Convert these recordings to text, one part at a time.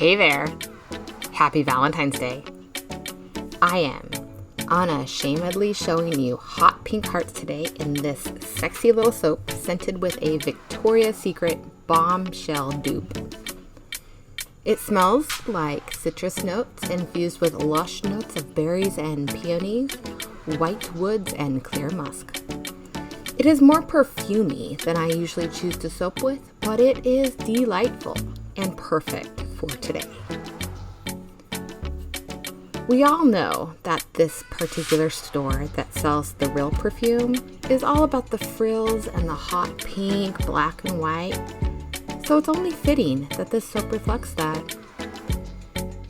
Hey there! Happy Valentine's Day. I am unashamedly showing you hot pink hearts today in this sexy little soap scented with a Victoria's Secret Bombshell Dupe. It smells like citrus notes infused with lush notes of berries and peonies, white woods, and clear musk. It is more perfumey than I usually choose to soap with, but it is delightful and perfect for today. We all know that this particular store that sells the real perfume is all about the frills and the hot pink, black and white, so it's only fitting that this soap reflects that.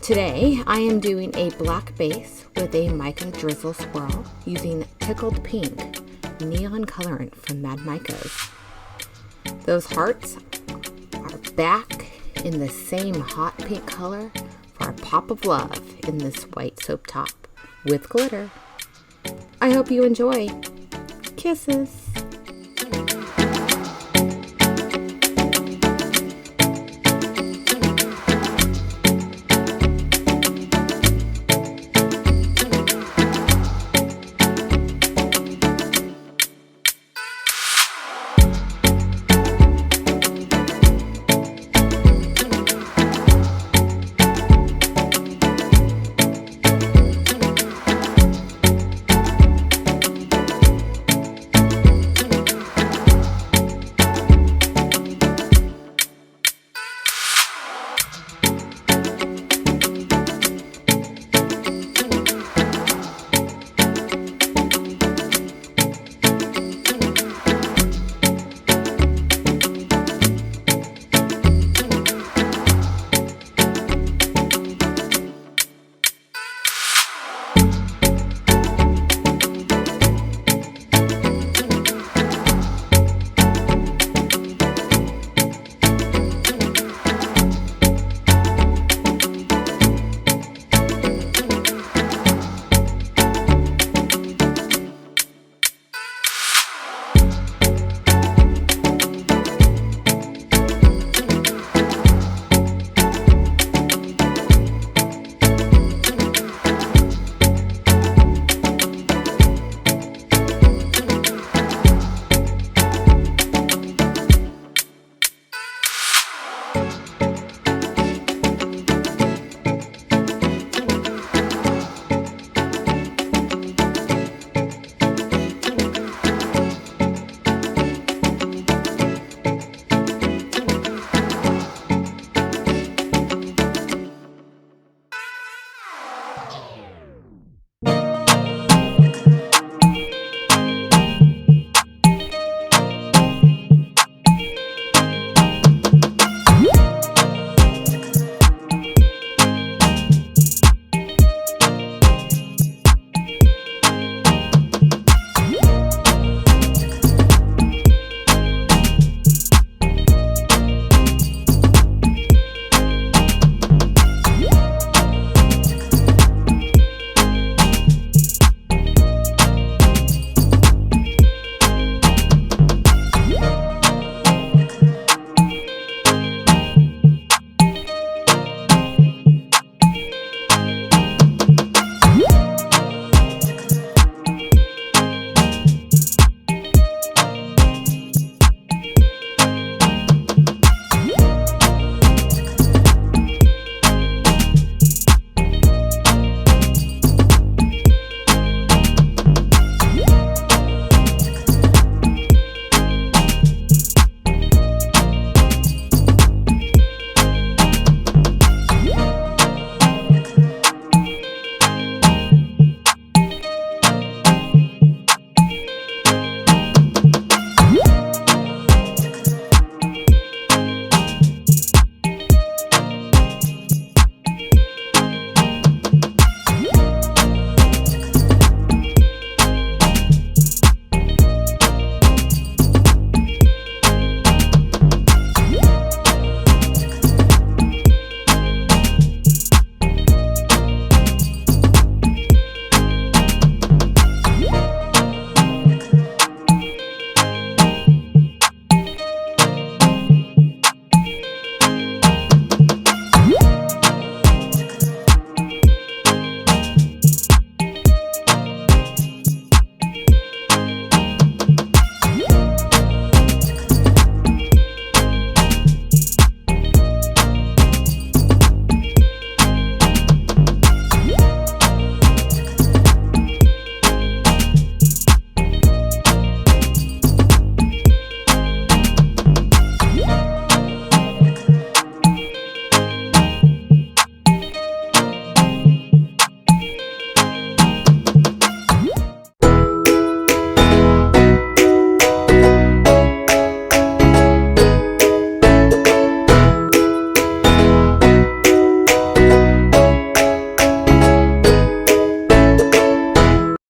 Today, I am doing a black base with a mica drizzle swirl using tickled pink neon colorant from Mad Micas. Those hearts are back in the same hot pink color for a pop of love in this white soap top with glitter. I hope you enjoy. Kisses.